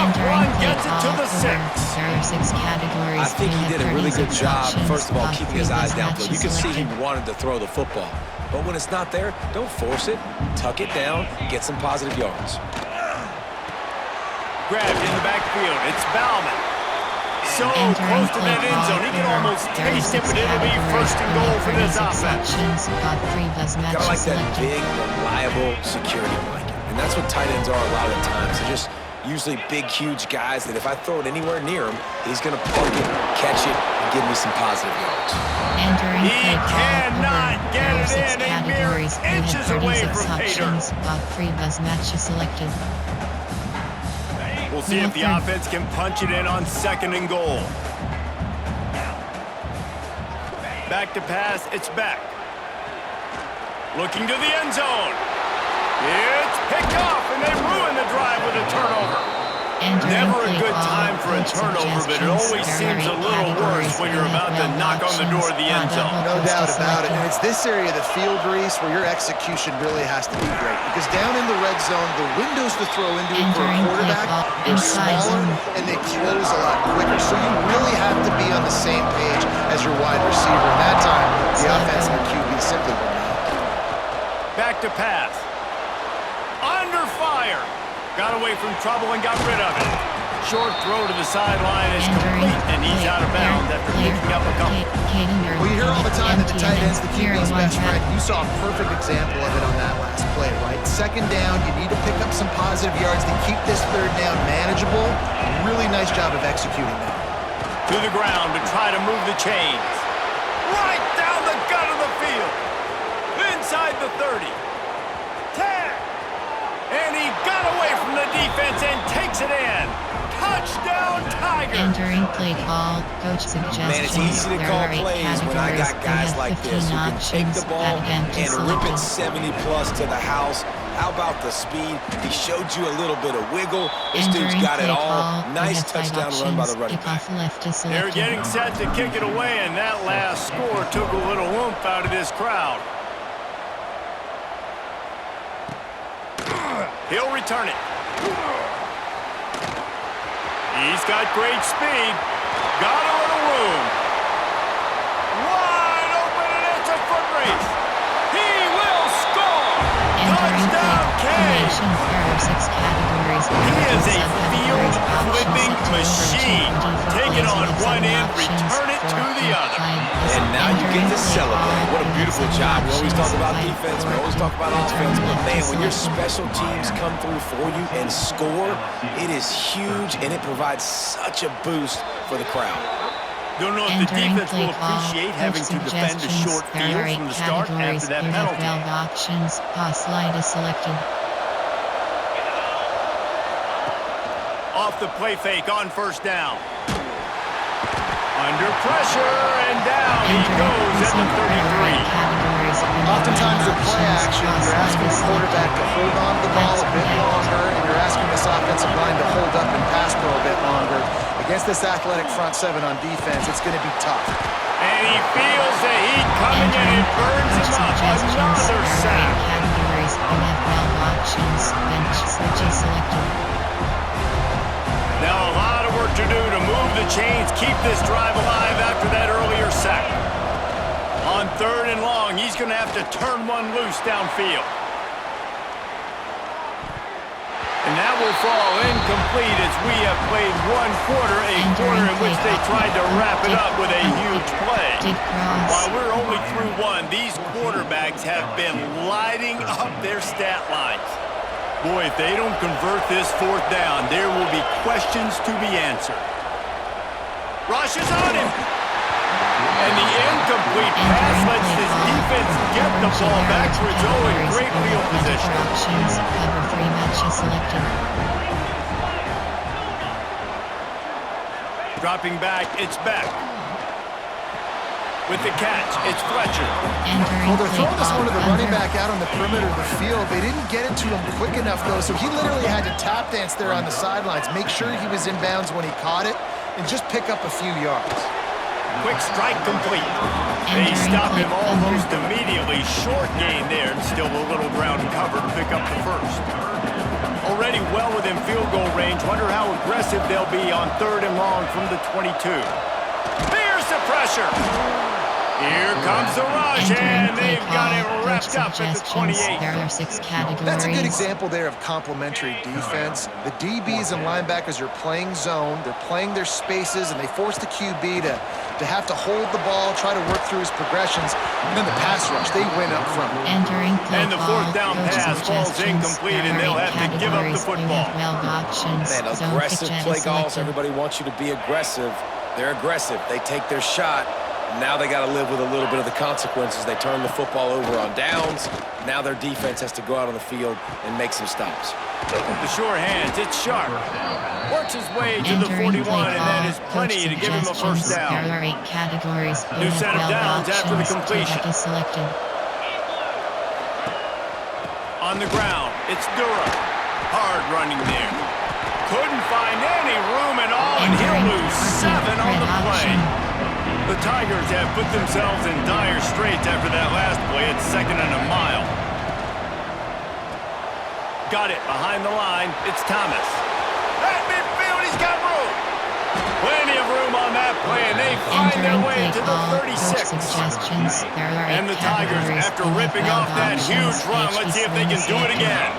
enough run gets it to the 6. There are 6 categories. I think he did a really good job, first of all, keeping his eyes downfield. You can see he selected. wanted to throw the football. But when it's not there, don't force it. Tuck it down, get some positive yards. Grabbed in the backfield. It's Bauman. So Entering close to that play end zone. call He can order. almost There are taste it, 6 but it'll be categories. first and goal for this 36 offense. sections. Godfrey does match Gotta like that selected. big, reliable security blanket. And that's what tight ends are a lot of the times. They're just usually big, huge guys that if I throw it anywhere near him, he's going to plug it, catch it, and give me some positive yards. Entering He play call cannot order. get There are it 6 in. A mere categories. We have inches away 36 from pay dirt. options. Godfrey does match selected. We'll see if the offense can punch it in on 2nd and goal. Back to pass, it's back. Looking to the end zone. It's picked off, and they ruin the drive with a turnover. Entering Never a play good call, time for a coach turnover, but it suggestions. always There seems are a little 8 worse categories. when We you're have about to 12 knock on the door of the end options. zone. No Double doubt post about it. selected. And it's this area of the field, Reese, where your execution really has to be great. Because down in the red zone, the windows to throw into it for a Entering play quarterback call, are inside smaller zone. and they close a lot quicker. So you really have to be on the same page as your wide receiver. And that time, the offense and the QB simply were not. Back to pass. Under fire. Got away from trouble and got rid of it. Short throw to the sideline is Entering complete, and he's out of bounds after picking up a couple. Well, you hear all the time that the tight end's the QB's best friend. friend. You saw a perfect example of it on that last play, right? 2nd down, you need to pick up some positive yards to keep this 3rd down manageable. Really nice job of executing that. To the ground to try to move the chains. Right down the gut of the field. Inside the 30. 10. And he got away from the defense and takes it in. Touchdown, Tiger. Entering play call, coach suggestions. Man, it's easy to There call are 8 plays when I got categories. guys We like have this 15 who can take options. the ball Advantage and rip it selected. 70-plus to the house. How about the speed? He showed you a little bit of wiggle. This dude's Entering got it play all. call, we Nice have 5 touchdown run by the options. running back. Kickoff left is They're selected. getting set to kick it away, and that last score took a little oomph out of this crowd. He'll return it. He's got great speed. Got a little room. Wide open, and it's a foot race. He will score. Entering play Touchdown, Kane. formation. There are 6 categories. We He have is 2 a subcategories. Options field-flipping to machine. convert Take it plays. on We have one 7 end, options. return it to 4, the other. 5. And now you get to Entering play celebrate. call, What a we beautiful have 7 job. We always talk options. about 5, defense. We 4, always talk about return offense. But left man, is when your selected. special teams come through for you and score, it is huge, and it provides such a boost for the crowd. Don't know if the Entering defense play will call, appreciate coach having to defend a suggestions. short There are field 8 from the start categories. after that We have penalty. 12 options. Pass line is selected. Off the play fake on 1st down. Under pressure, and down he goes at the 33. Oftentimes with play action, you're asking the quarterback to hold on to the ball a bit longer, and you're asking this offensive line to hold up and pass pro a bit longer. Against this athletic front 7 on defense, it's going to be tough. And he feels the heat coming, and it burns him up. Another sack. Categories. We have 12 options. Bench switches selected. Now a lot of work to do to move the chains, keep this drive alive after that earlier sack. On 3rd and long, he's going to have to turn one loose downfield. And that will fall incomplete as we have played 1 quarter, a quarter in which they tried to wrap it up with a huge play. While we're only through 1, these quarterbacks have been lighting up their stat lines. Boy, if they don't convert this 4th down, there will be questions to be answered. Rush is on him. And the incomplete pass lets this defense get the ball back to its own in great field position. Options. Cover 3 matches selected. Dropping back, it's back. With the catch, it's Fletcher. Well, they're throwing this one to the running back out on the perimeter of the field. They didn't get it to him quick enough, though, so he literally had to tap dance there on the sidelines, make sure he was in bounds when he caught it, and just pick up a few yards. Quick strike complete. They stop him almost immediately. Short gain there, and still a little ground cover to pick up the 1st. Already well within field goal range. Wonder how aggressive they'll be on 3rd and long from the 22. There's the pressure. Here comes the rush, and they've got it wrapped up at the 28. There are 6 categories. That's a good example there of complementary defense. The DBs and linebackers are playing zone, they're playing their spaces, and they force the QB to have to hold the ball, try to work through his progressions, and then the pass rush, they win up front. Entering play And the 4th down pass falls incomplete, and they'll have to give up the football. Man, aggressive play calls. Everybody wants you to be aggressive. They're aggressive. They take their shot. Now they got to live with a little bit of the consequences. They turn the football over on downs. Now their defense has to go out on the field and make some stops. The sure hands, it's Sharp. Works his way to the 41, and that is plenty to give him a first down. There are 8 categories. New set of downs after the completion. Selected. On the ground, it's Durham. Hard running there. Couldn't find any room at all, and he'll lose 7 on the play. The Tigers have put themselves in dire straits after that last play at 2nd and a mile. Got it behind the line. It's Thomas. At midfield, he's got room. Plenty of room on that play, and they find their way to the 36. And the Tigers, after ripping off that huge run, let's see if they can do it again.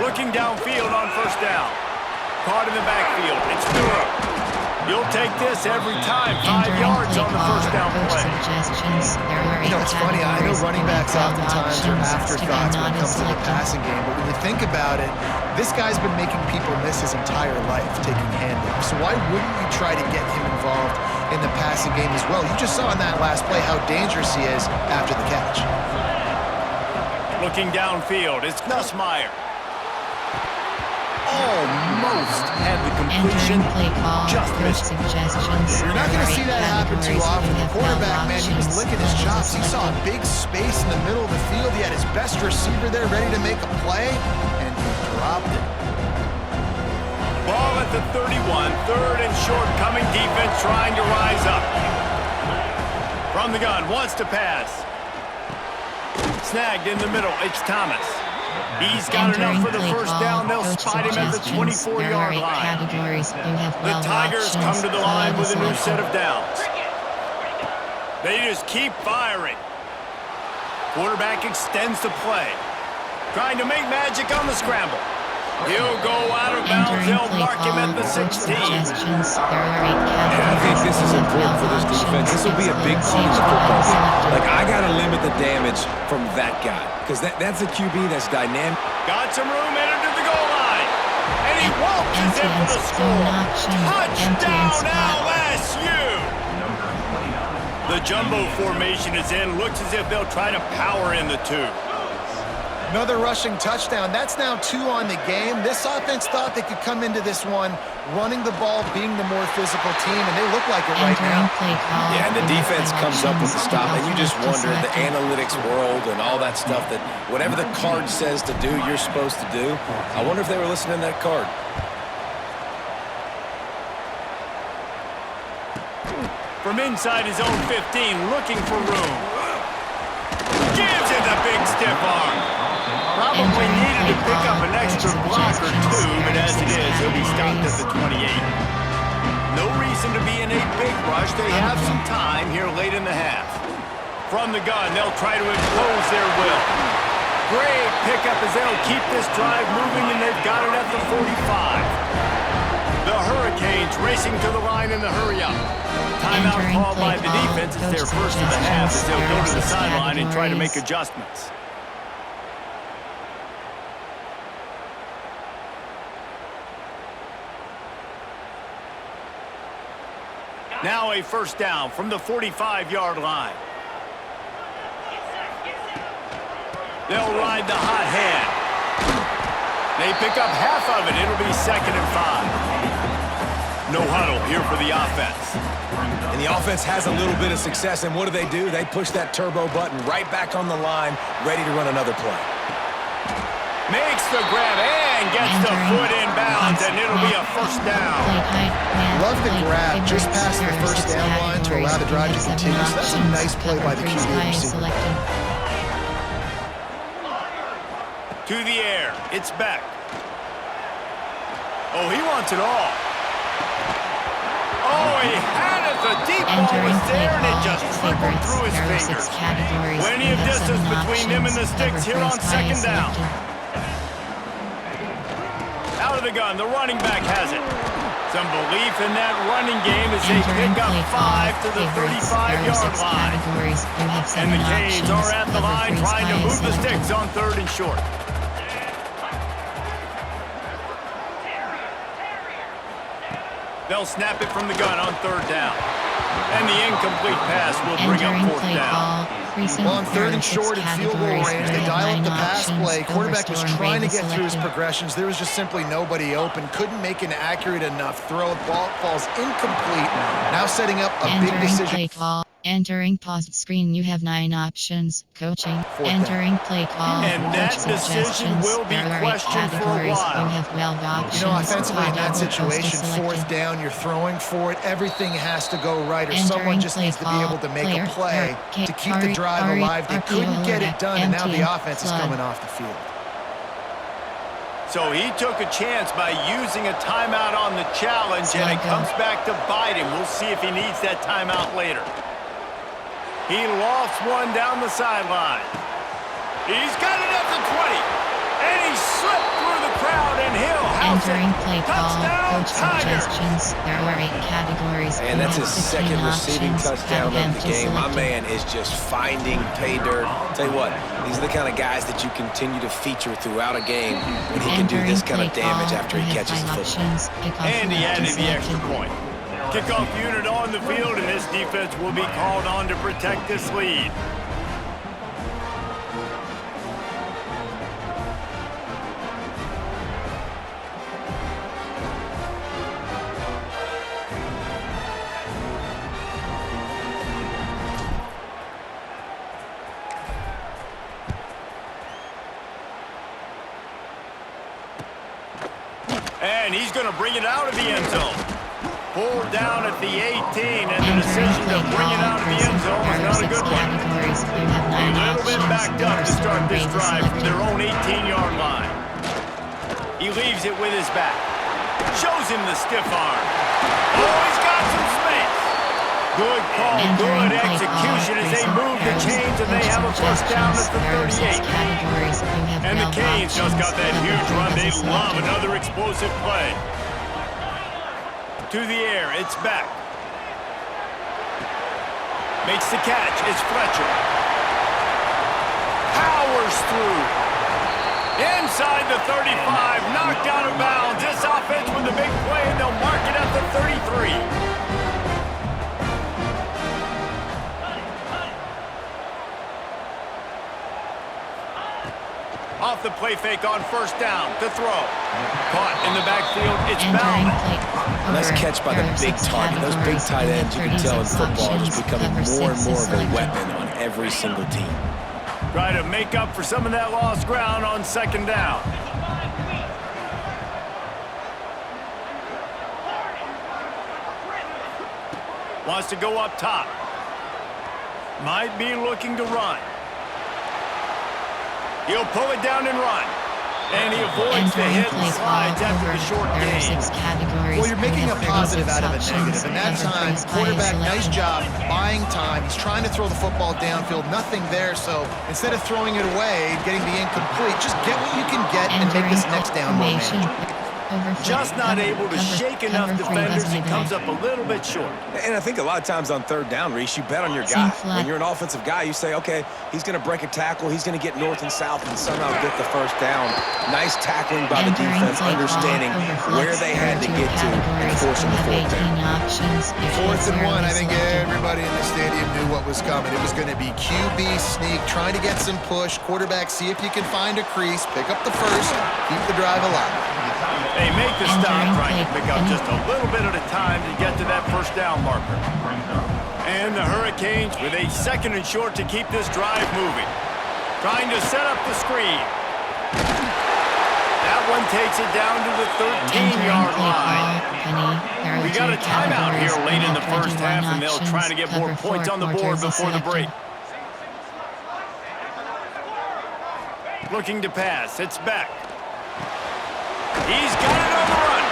Looking downfield on 1st down. Caught in the backfield. It's Durham. You'll take this every time. 5 yards on the 1st down play. You know, it's funny. I know running backs oftentimes are afterthoughts when it comes to the passing game, but when you think about it, this guy's been making people miss his entire life taking handoffs. So why wouldn't you try to get him involved in the passing game as well? You just saw in that last play how dangerous he is after the catch. Looking downfield, it's Nussmeier. Almost had the completion, just missed. You're not going to see that happen too often. The quarterback, man, he was licking his chops. He saw a big space in the middle of the field. He had his best receiver there ready to make a play, and he dropped it. Ball at the 31, 3rd and short, coming defense trying to rise up. From the gun, wants to pass. Snagged in the middle, it's Thomas. He's got enough for the first down. They'll spot him at the 24-yard line. The Tigers come to the line with a new set of downs. They just keep firing. Quarterback extends the play. Trying to make magic on the scramble. He'll go out of bounds. They'll mark him at the 16. And I think this is important for this defense. This will be a big key in the football game. Like, I got to limit the damage from that guy. Because that's a QB that's dynamic. Got some room, entered to the goal line. And he walks in for the score. Touchdown LSU! The jumbo formation is in. Looks as if they'll try to power in the 2. Another rushing touchdown. That's now 2 on the game. This offense thought they could come into this one running the ball, being the more physical team, and they look like it right now. Yeah, and the defense comes up with the stop, and you just wonder, the analytics world and all that stuff, that whatever the card says to do, you're supposed to do. I wonder if they were listening to that card. From inside his own 15, looking for room. Gives it the big stiff arm. Probably needed to pick up an extra block or 2, but as it is, he'll be stopped at the 28. No reason to be in a big rush. They have some time here late in the half. From the gun, they'll try to impose their will. Great pickup as they'll keep this drive moving, and they've got it at the 45. The Hurricanes racing to the line in the hurry-up. Timeout called by the defense. It's their first of the half as they'll go to the sideline and try to make adjustments. Now a first down from the 45-yard line. They'll ride the hot hand. They pick up half of it. It'll be 2nd and 5. No huddle here for the offense. And the offense has a little bit of success, and what do? They push that turbo button right back on the line, ready to run another play. Makes the grab and gets the foot in bounds, and it'll be a first down. Love the grab just past the first down line to allow the drive to continue. So that's a nice play by the QB receiver. To the air, it's Beck. Oh, he wants it all. Oh, he had it. The deep ball Entering was play there, and it call, just trickled favorites, through his there are fingers. 6 categories. Plenty You of have distance 7 between him and the options. sticks here on Cover second first down. selected. Out of the gun, the running back has it. Some belief in that running game as they Entering pick up play call, 5 to the favorites, there are 35-yard 6 line. categories. You have 7 And the Canes options. are at the Cover line freeze trying to bias move the selected. sticks on 3rd and short. They'll snap it from the gun on 3rd down. And the incomplete pass will bring up Entering 4th play down. call. Well, on 3rd and short and field goal range, they dial up the pass play. Quarterback was trying to get through his progressions. There was just simply nobody open. Couldn't make an accurate enough throw. Ball falls incomplete. Now setting up a big decision. Play call. Entering paused screen, you have 9 options. Coaching. 4th down. Entering play call. And that Coach decision suggestions. will be There are 8 questioned for a categories. while. You have 12 options. You know, offensively in that Toggle situation, post 4th down, you're throwing for it. Everything has to go right, or Entering someone just play needs to be call. able to make Player, a play to keep the drive alive. They couldn't get it done, and now the offense is coming off the field. So he took a chance by using a timeout on the challenge, and it comes back to bite him. We'll see if he needs that timeout later. He lofts one down the sideline. He's got it at the 20. And he slipped through the crowd, and he'll house Entering it. play call. Touchdown, Coach Tigers. suggestions. There are 8 categories. And You that's have his 16 second receiving options. touchdown of the Advantage game. My selected. man is just finding pay dirt. Tell you what, these are the kind of guys that you continue to feature throughout a game when he can do this kind of damage after he catches the football. And he added the extra point. Kickoff unit on the field, and this defense will be called on to protect this lead. And he's going to bring it out of the end zone. Pulled down at the 18, and the decision to bring it out of the end zone was not a good one. A little bit backed up to start this drive from their own 18-yard line. He leaves it with his back. Shows him the stiff arm. Oh, he's got some space. Good call, good execution as they move the chains, and they have a first down at the 38. And the Canes just got that huge run. They love another explosive play. To the air, it's back. Makes the catch, it's Fletcher. Powers through. Inside the 35, knocked out of bounds. This offense with the big play, and they'll mark it at the 33. Off the play fake on first down to throw. Caught in the backfield, it's Bauman. Nice catch by the big target. Those big tight ends, you can tell in football, are just becoming more and more of a weapon on every single team. Try to make up for some of that lost ground on second down. Wants to go up top. Might be looking to run. He'll pull it down and run. And he avoids the hit and slides after the short gain. Well, you're making a positive out of a negative. And that time, quarterback, nice job, buying time. He's trying to throw the football downfield. Nothing there. So instead of throwing it away, getting the incomplete, just get what you can get and make this next down more manageable. Just not able to shake enough defenders. He comes up a little bit short. And I think a lot of times on third down, Reese, you bet on your guy. When you're an offensive guy, you say, okay, he's going to break a tackle, he's going to get north and south and somehow get the first down. Nice tackling by the defense, understanding where they had to get to and forcing the fourth down. 4th and 1, I think everybody in the stadium knew what was coming. It was going to be QB sneak, trying to get some push. Quarterback, see if you can find a crease, pick up the first, keep the drive alive. They make the stop, trying to pick up just a little bit at a time to get to that first down marker. And the Hurricanes with a 2nd and short to keep this drive moving. Trying to set up the screen. That one takes it down to the 13-yard line. We got a timeout here late in the first half, and they'll try to get more points on the board before the break. Looking to pass, it's back. He's got it on the run.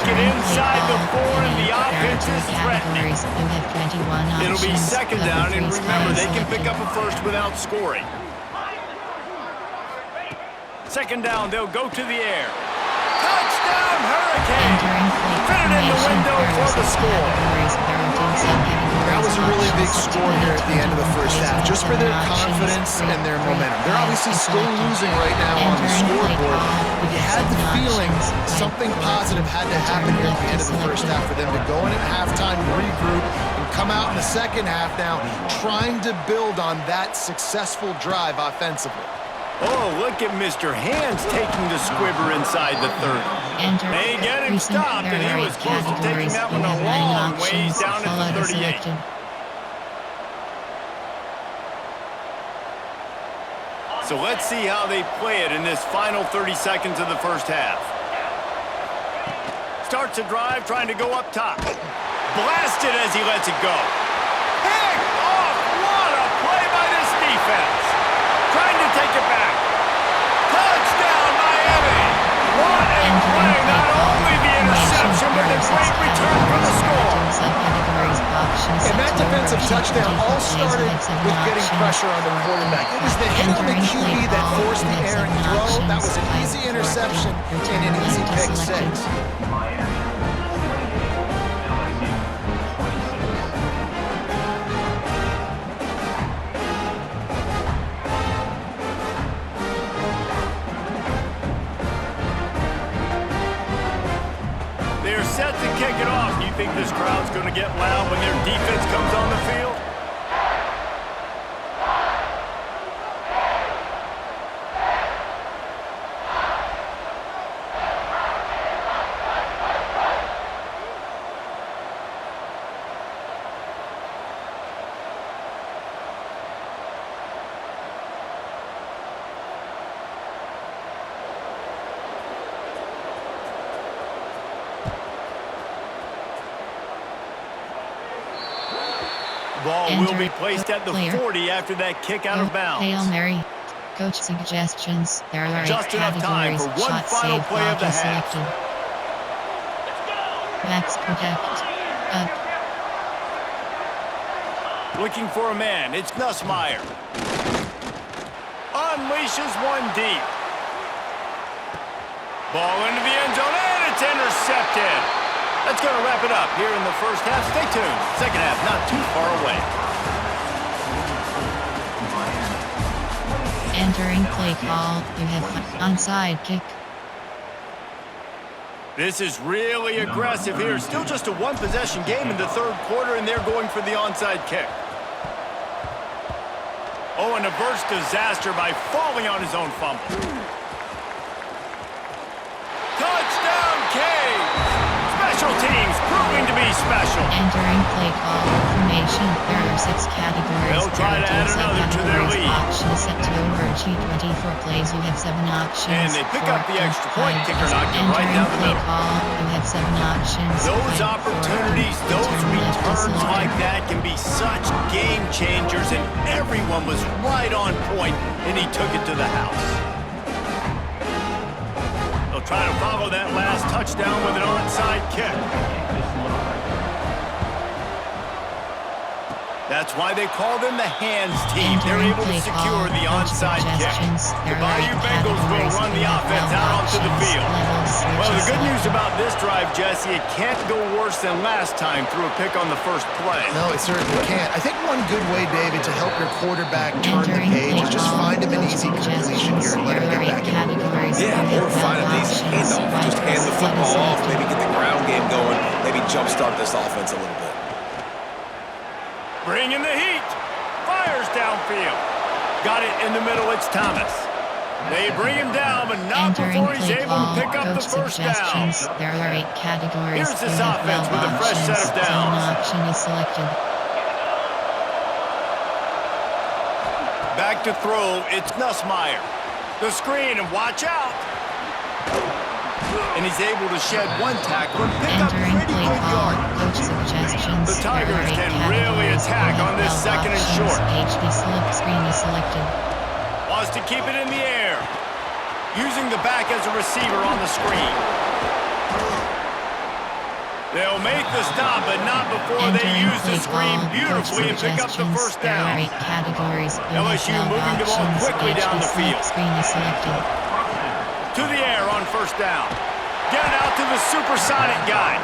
it inside the 4, and the offense is threatening. You have 21 options. It'll be second down, and Cover remember, they can selected. pick up a first without scoring. Second down, they'll go to the air. Touchdown, Hurricane! Entering play Fit it in the formation, window for the score. That was a really big score here at the end of the first half, just for their confidence and their momentum. They're obviously still losing right now on the scoreboard, but you had the feeling something positive had to happen here at the end of the first half for them to go in at halftime, regroup, and come out in the second half now trying to build on that successful drive offensively. Oh, look at Mr. Hands taking the squibber inside the 30. They get him stopped, and he was close to taking that one a long ways down at the 38. So let's see how they play it in this final 30 seconds of the first half. Starts a drive, trying to go up top. Blasted as he lets it go. Picked off! What a play by this defense! Trying to take it back. Touchdown, Miami! What a play! Not only the interception, but the great return for the score. And that defensive touchdown all started with getting pressure on the quarterback. It was the hit on the QB that forced the errant throw. That was an easy interception and an easy pick six. They're set to kick it off. Do you think this crowd's going to get loud when their defense comes on the field? Ball will be placed at the 40 after that kick out of bounds. Hail Mary. Coach suggestions. There are 8 Just enough time categories. for one Shot final save, play of block the is half. selected. Max protect. Up. Looking for a man. It's Nussmeier. Unleashes one deep. Ball into the end zone, and it's intercepted. That's going to wrap it up here in the first half. Stay tuned. Second half not too far away. Entering play call. You have onside kick. This is really aggressive here. Still just a one-possession game in the third quarter, and they're going for the onside kick. Oh, and averts disaster by falling on his own fumble. Touchdown, Canes! Special teams proving to be special. Entering play call. Formation. There are 6 categories. They'll try to add another to their lead. Options set to over G20 for plays. You have 7 options. And they pick up the extra point. Kicker knocked it right down the middle. Call. You have 7 options. Those opportunities, those returns like that can be such game changers, and everyone was right on point, and he took it to the house. They'll try to follow that last touchdown with an onside kick. That's why they call them the hands team. They're able to secure the onside kick. The Bayou Bengals will run the offense out onto the field. Well, the good news about this drive, Jesse, it can't go worse than last time through a pick on the first play. No, it certainly can't. I think one good way, David, to help your quarterback turn the page is just find him an easy completion here and let him get back in. Yeah, or find an easy handoff. Just hand the football off, maybe get the ground game going, maybe jumpstart this offense a little bit. Bringing the heat. Fires downfield. Got it in the middle. It's Thomas. They bring him down, but not before he's able to pick up the first down. There are 8 categories. Here's this offense with a fresh set of downs. One option is selected. Back to throw. It's Nussmeier. The screen, and watch out. And he's able to shed one tackle and pick up Entering pretty play good call. yardage. Coach suggestions. The Tigers There are 8 can really categories. attack on this second and short. HD slip screen is selected. Wants to keep it in the air. Using the back as a receiver on the screen. They'll make the stop, but not before they use the screen beautifully and pick up the first down. LSU moving the ball quickly down the field. To the air on first down. Get it out to the supersonic guy.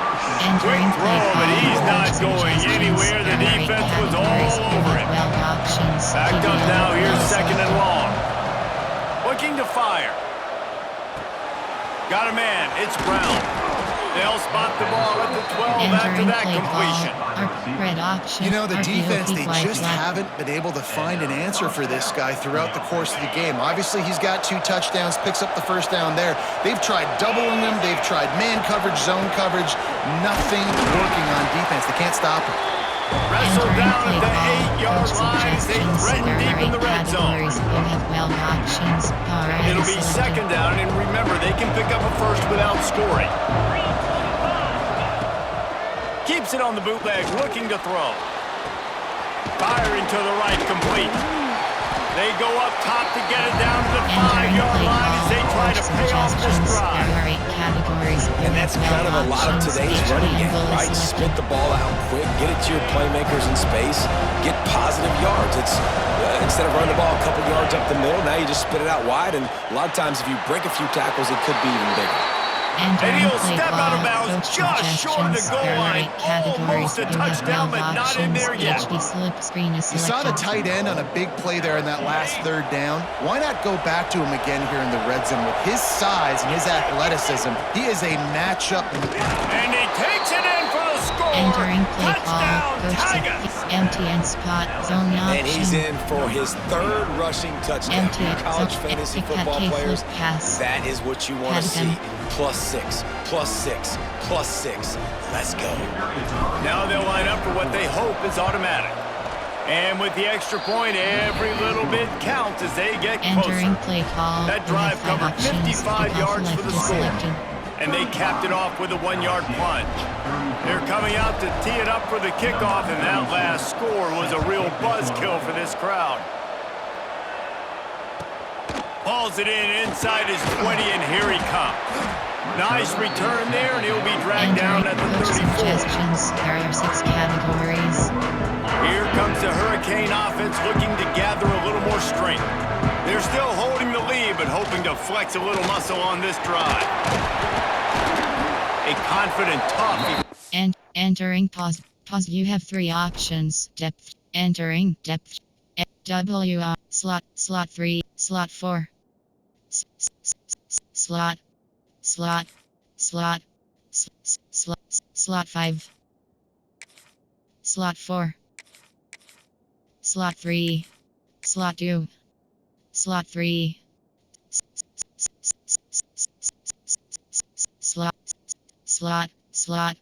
Quick throw, but he's not going anywhere. The defense was all over him. Backed up now, here's second and long. Looking to fire. Got a man, it's Brown. They'll spot the ball at the 12 after that completion. You know, the defense, they just haven't been able to find an answer for this guy throughout the course of the game. Obviously, he's got 2 touchdowns, picks up the first down there. They've tried doubling him. They've tried man coverage, zone coverage. Nothing working on defense. They can't stop him. Wrestled down at the 8-yard line as they threaten deep in the red zone. It'll be second down, and remember, they can pick up a first without scoring. Keeps it on the bootleg, looking to throw. Firing to the right, complete. They go up top to get it down to the 5-yard line as they try to pay off this drive. And that's kind of a lot of today's running game, right? Spit the ball out quick, get it to your playmakers in space, get positive yards. It's instead of running the ball a couple yards up the middle, now you just spit it out wide, and a lot of times if you break a few tackles, it could be even bigger. And he'll step out of bounds just short of the goal line. Almost a touchdown, but not in there yet. You saw the tight end on a big play there in that last third down. Why not go back to him again here in the red zone? With his size and his athleticism, he is a matchup. And he takes it in for the score. Touchdown, Tigers. Empty and spot zone option. And he's in for his 3rd rushing touchdown. College fantasy football players, that is what you want to see. +6, +6, +6. Let's go. Now they'll line up for what they hope is automatic. And with the extra point, every little bit counts as they get closer. That drive covered 55 yards for the score. And they capped it off with a 1-yard plunge. They're coming out to tee it up for the kickoff, and that last score was a real buzzkill for this crowd. Hauls it in inside his 20, and here he comes. Nice return there, and he'll be dragged down at the 34. Here comes the Hurricane offense looking to gather a little more strength. They're still holding the lead, but hoping to flex a little muscle on this drive. A confident tough. And entering pause. You have 3 options. Depth. Entering depth. WR. Slot 3. Slot 4. Slot 5. Slot 4. Slot 3. Slot 2. Slot 3. Slot.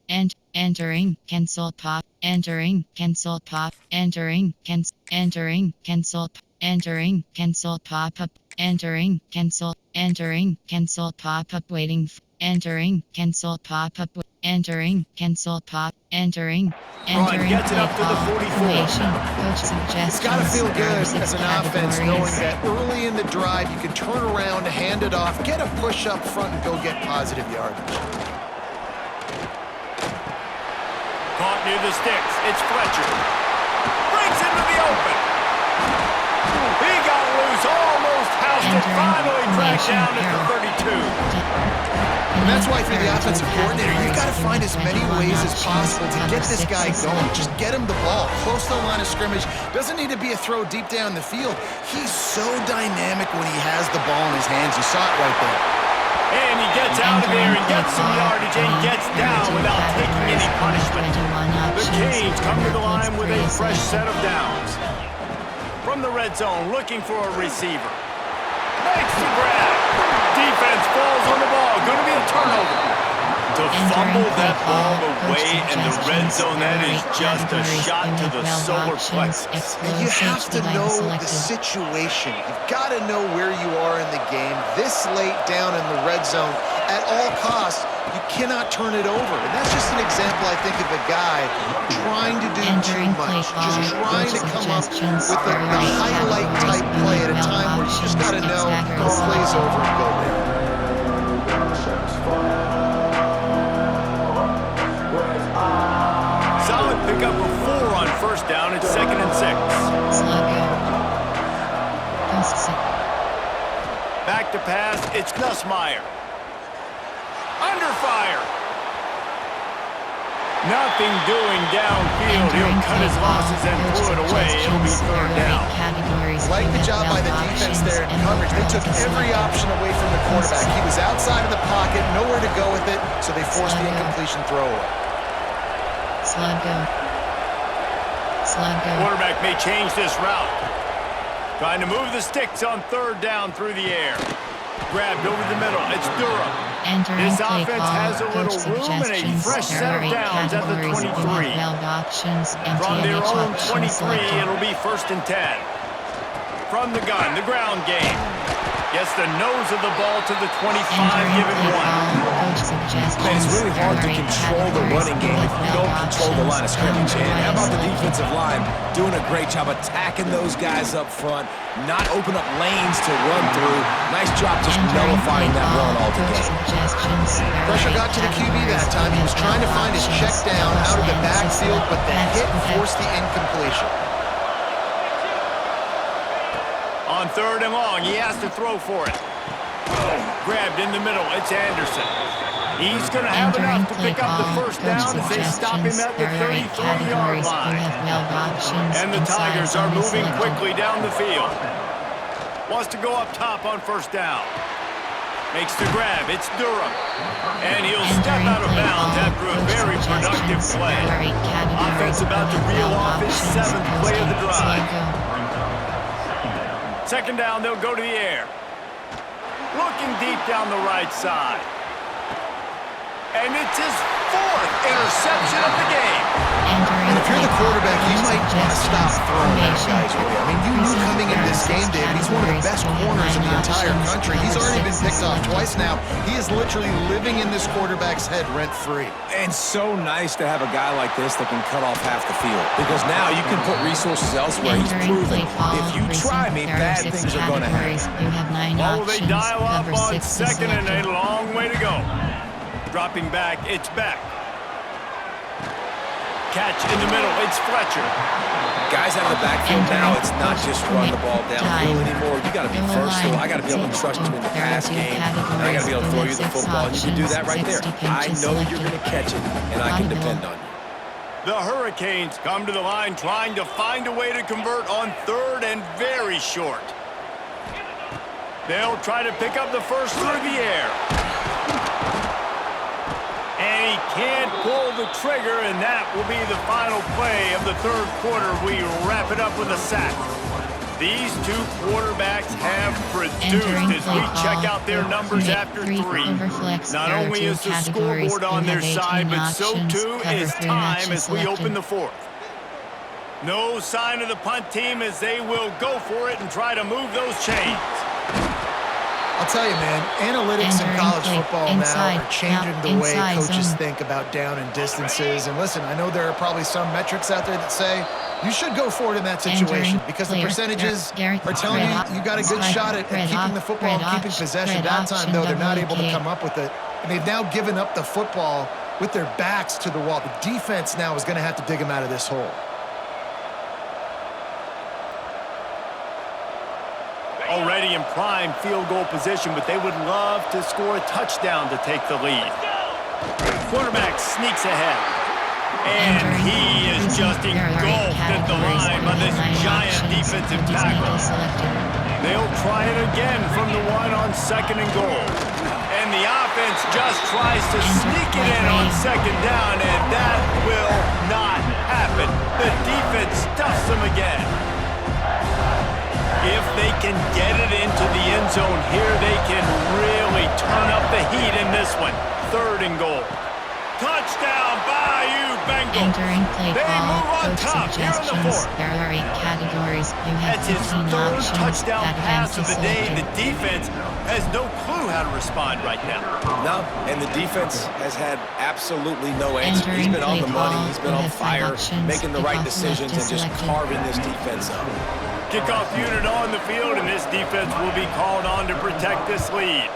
And entering cancel pop. Entering cancel pop. Entering cancel pop up. Entering cancel pop up waiting. Entering cancel pop up. Entering cancel pop. Entering gets it up to the 44. Coach suggestions. It's got to feel good as an offense knowing that early in the drive you can turn around, hand it off, get a push up front, and go get positive yardage. Caught near the sticks. It's Fletcher. Breaks into the open. He got loose, almost housed it. Finally tracked down at the 32. And that's why for the offensive coordinator, you've got to find as many ways as possible to get this guy going. Just get him the ball close to the line of scrimmage. Doesn't need to be a throw deep down the field. He's so dynamic when he has the ball in his hands. You saw it right there. And he gets out of there and gets some yardage and gets down without taking any punishment. The Canes come to the line with a fresh set of downs. From the red zone, looking for a receiver. Makes the grab. Defense falls on the ball. Going to be a turnover. To fumble that ball away in the red zone, that is just a shot to the solar plexus. And you have to know the situation. You've got to know where you are in the game. This late down in the red zone, at all costs, you cannot turn it over. And that's just an example, I think, of a guy trying to do too much. Just trying to come up with the highlight-type play at a time where you just got to know the play's over and go there. Back to pass. It's Nussmeier. Under fire. Nothing doing downfield. He'll cut his losses and throw it away. It'll be third down. Like the job by the defense there in coverage. They took every option away from the quarterback. He was outside of the pocket, nowhere to go with it, so they forced the incompletion throwaway. Sluggo. Quarterback may change this route. Trying to move the sticks on third down through the air. Grabbed over the middle. It's Durham. This offense has a little room and a fresh set of downs at the 23. From their own 23, it'll be 1st and 10. From the gun, the ground game. Gets the nose of the ball to the 25, giving one. Man, it's really hard to control the running game if you don't control the line of scrimmage. And how about the defensive line doing a great job attacking those guys up front, not open up lanes to run through. Nice job just nullifying that run altogether. Pressure got to the QB that time. He was trying to find his check down out of the backfield, but the hit forced the incompletion. On 3rd and long, he has to throw for it. Grabbed in the middle, it's Anderson. He's going to have enough to pick up the first down as they stop him at the 33-yard line. And the Tigers are moving quickly down the field. Wants to go up top on 1st down. Makes the grab, it's Durham. And he'll step out of bounds after a very productive play. Offense about to reel off his 7th play of the drive. 2nd down, they'll go to the air. Looking deep down the right side. And it's his 4th interception of the game. And if you're the quarterback, you might want to stop throwing that guys with you. I mean, you knew coming into this game, David, he's one of the best corners in the entire country. He's already been picked off twice now. He is literally living in this quarterback's head rent-free. And so nice to have a guy like this that can cut off half the field. Because now you can put resources elsewhere. He's proven if you try me, bad things are going to happen. Oh, they dial up on 2nd and a long way to go. Dropping back, it's Beck. Catch in the middle, it's Fletcher. Guys out of the backfield now, it's not just run the ball downhill anymore. You got to be versatile. I got to be able to trust you in the pass game. And I got to be able to throw you the football. And you can do that right there. I know you're going to catch it, and I can depend on you. The Hurricanes come to the line trying to find a way to convert on 3rd and very short. They'll try to pick up the first through the air. And he can't pull the trigger, and that will be the final play of the 3rd quarter. We wrap it up with a sack. These two quarterbacks have produced as we check out their numbers after 3. Not only is the scoreboard on their side, but so too is time as we open the 4th. No sign of the punt team as they will go for it and try to move those chains. I'll tell you, man, analytics in college football now are changing the way coaches think about down and distances. And listen, I know there are probably some metrics out there that say you should go for it in that situation because the percentages are telling you got a good shot at keeping the football and keeping possession. That time, though, they're not able to come up with it. And they've now given up the football with their backs to the wall. The defense now is going to have to dig them out of this hole. Already in prime field goal position, but they would love to score a touchdown to take the lead. Quarterback sneaks ahead. And he is just engulfed at the line by this giant defensive tackle. They'll try it again from the 1 on 2nd and goal. And the offense just tries to sneak it in on 2nd down, and that will not happen. The defense stuffs them again. If they can get it into the end zone here, they can really turn up the heat in this one. 3rd and goal. Touchdown, Bayou Bengals. They move on top here in the 4th. That's his 3rd touchdown pass of the day. The defense has no clue how to respond right now. No, and the defense has had absolutely no answer. He's been on the money. He's been on fire, making the right decisions and just carving this defense up. Kickoff unit on the field, and this defense will be called on to protect this lead.